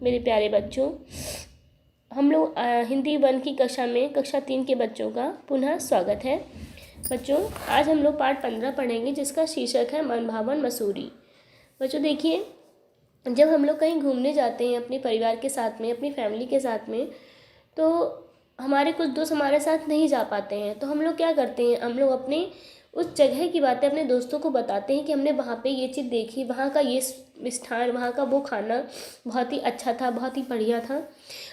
मेरे प्यारे बच्चों, हम लोग हिंदी 1 की कक्षा में कक्षा 3 के बच्चों का पुनः स्वागत है। बच्चों, आज हम लोग पाठ 15 पढ़ेंगे, जिसका शीर्षक है मन भावन मसूरी। बच्चों देखिए, जब हम लोग कहीं घूमने जाते हैं अपने परिवार के साथ में, अपनी फैमिली के साथ में, तो हमारे कुछ दोस्त हमारे साथ नहीं जा पाते हैं, तो हम लोग क्या करते हैं, हम लोग अपने उस जगह की बातें अपने दोस्तों को बताते हैं कि हमने वहाँ पे ये चीज़ देखी, वहाँ का ये मिष्ठान, वहाँ का वो खाना बहुत ही अच्छा था, बहुत ही बढ़िया था,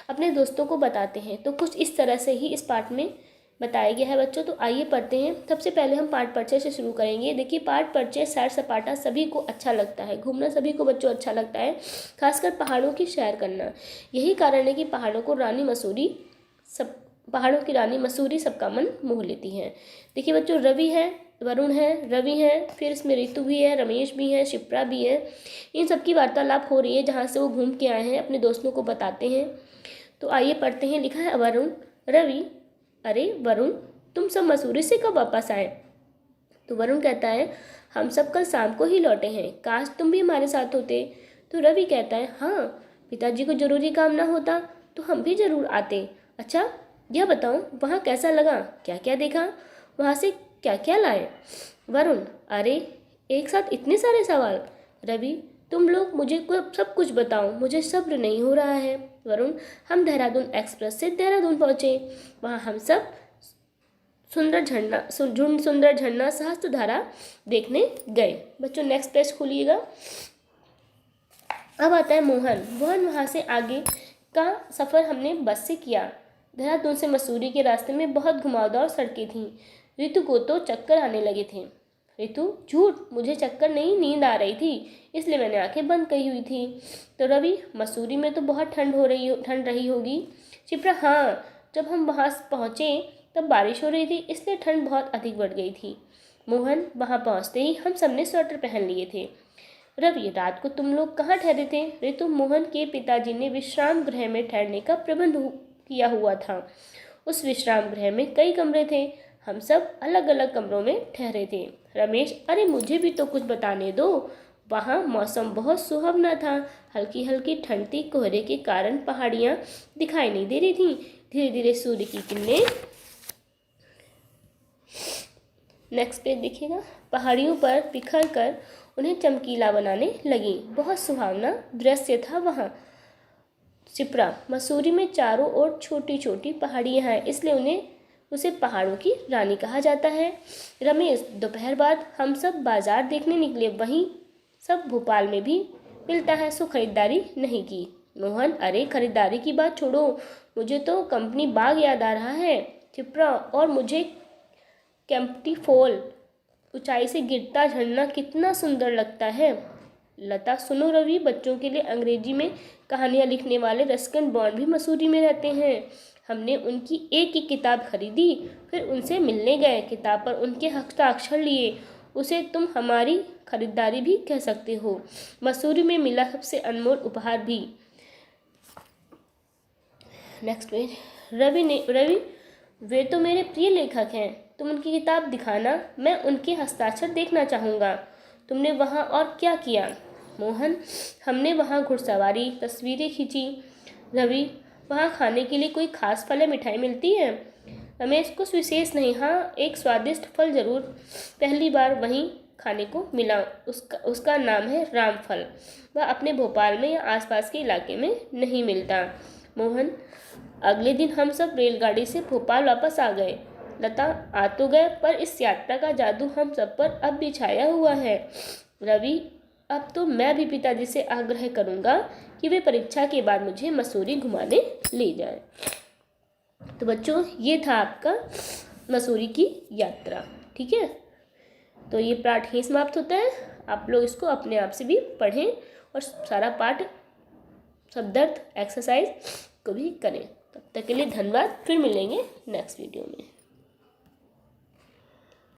अपने दोस्तों को बताते हैं। तो कुछ इस तरह से ही इस पाठ में बताया गया है बच्चों। तो आइए पढ़ते हैं। सबसे पहले हम पाठ परिचय से शुरू करेंगे। देखिए, पाठ परिचय सैर सपाटा सभी को अच्छा लगता है, घूमना सभी को बच्चों अच्छा लगता है, खासकर पहाड़ों की सैर करना। यही कारण है कि पहाड़ों की रानी मसूरी सबका मन मोह लेती है। देखिए बच्चों, रवि है, वरुण है, रवि है, फिर इसमें ऋतु भी है, रमेश भी है, शिप्रा भी है। इन सब की वार्तालाप हो रही है जहाँ से वो घूम के आए हैं, अपने दोस्तों को बताते हैं। तो आइए पढ़ते हैं। लिखा है वरुण, रवि, अरे वरुण, तुम सब मसूरी से कब वापस आए? तो वरुण कहता है, हम सब कल शाम को ही लौटे हैं, काश तुम भी हमारे साथ होते। तो रवि कहता है, हाँ, पिताजी को जरूरी काम ना होता तो हम भी जरूर आते। अच्छा, यह बताओ वहाँ कैसा लगा, क्या क्या देखा, वहाँ से क्या क्या लाए? वरुण, अरे एक साथ इतने सारे सवाल। रवि, तुम लोग मुझे सब कुछ बताओ, मुझे सब्र नहीं हो रहा है। वरुण, हम देहरादून एक्सप्रेस से देहरादून पहुँचे, वहाँ हम सब सुंदर झरना सहस्त्रधारा देखने गए। बच्चों नेक्स्ट पेज खोलिएगा। अब आता है मोहन। वहाँ से आगे का सफ़र हमने बस से किया। देहरादून से मसूरी के रास्ते में बहुत घुमावदार सड़कें थीं। ऋतु को तो चक्कर आने लगे थे। ऋतु, झूठ, मुझे चक्कर नहीं, नींद आ रही थी, इसलिए मैंने आंखें बंद की हुई थी। तो रवि, मसूरी में तो बहुत ठंड रही होगी। शिप्रा, हाँ, जब हम वहाँ पहुँचे तब बारिश हो रही थी, इसलिए ठंड बहुत अधिक बढ़ गई थी। मोहन, वहाँ पहुँचते ही हम सबने स्वेटर पहन लिए थे। रवि, रात को तुम लोग कहाँ ठहरे थे? ऋतु, मोहन के पिताजी ने विश्राम गृह में ठहरने का प्रबंध किया हुआ था। उस विश्राम गृह में कई कमरे थे, हम सब अलग अलग कमरों में ठहरे थे। रमेश, अरे मुझे भी तो कुछ बताने दो। वहाँ मौसम बहुत सुहावना था, हल्की हल्की ठंड थी, कोहरे के कारण पहाड़ियाँ दिखाई नहीं दे रही थीं। धीरे धीरे सूर्य की किरणें, नेक्स्ट पेज देखिएगा, पहाड़ियों पर बिखर कर उन्हें चमकीला बनाने लगी। बहुत सुहावना दृश्य था वहाँ। शिप्रा, मसूरी में चारों ओर छोटी छोटी पहाड़ियाँ हैं, इसलिए उसे पहाड़ों की रानी कहा जाता है। रमेश, दोपहर बाद हम सब बाजार देखने निकले, वहीं सब भोपाल में भी मिलता है, सो खरीदारी नहीं की। मोहन, अरे खरीदारी की बात छोड़ो, मुझे तो कंपनी बाग याद आ रहा है। शिप्रा, और मुझे केम्प्टी फॉल, ऊंचाई से गिरता झरना कितना सुंदर लगता है। लता, सुनो रवि, बच्चों के लिए अंग्रेजी में कहानियाँ लिखने वाले रस्किन बॉन्ड भी मसूरी में रहते हैं। हमने उनकी एक ही किताब खरीदी, फिर उनसे मिलने गए, किताब पर उनके हस्ताक्षर लिए। उसे तुम हमारी खरीदारी भी कह सकते हो। मसूरी में मिला सबसे अनमोल उपहार भी। Next page. रवि, वे तो मेरे प्रिय लेखक हैं, तुम उनकी किताब दिखाना, मैं उनके हस्ताक्षर देखना चाहूँगा। तुमने वहाँ और क्या किया? मोहन, हमने वहाँ घुड़सवारी, तस्वीरें खींची। रवि, वहाँ खाने के लिए कोई खास फल या मिठाई मिलती है? रमेश, कुछ विशेष नहीं, हाँ एक स्वादिष्ट फल जरूर पहली बार वहीं खाने को मिला, उसका नाम है रामफल। वह अपने भोपाल में या आसपास के इलाके में नहीं मिलता। मोहन, अगले दिन हम सब रेलगाड़ी से भोपाल वापस आ गए। लता, आ तो गए, पर इस यात्रा का जादू हम सब पर अब भी छाया हुआ है। रवि, अब तो मैं भी पिताजी से आग्रह करूंगा कि वे परीक्षा के बाद मुझे मसूरी घुमाने ले जाएं। तो बच्चों, ये था आपका मसूरी की यात्रा। ठीक है, तो ये पाठ ही समाप्त होता है। आप लोग इसको अपने आप से भी पढ़ें और सारा पाठ शब्दार्थ एक्सरसाइज को भी करें। तब तक के लिए धन्यवाद, फिर मिलेंगे नेक्स्ट वीडियो में।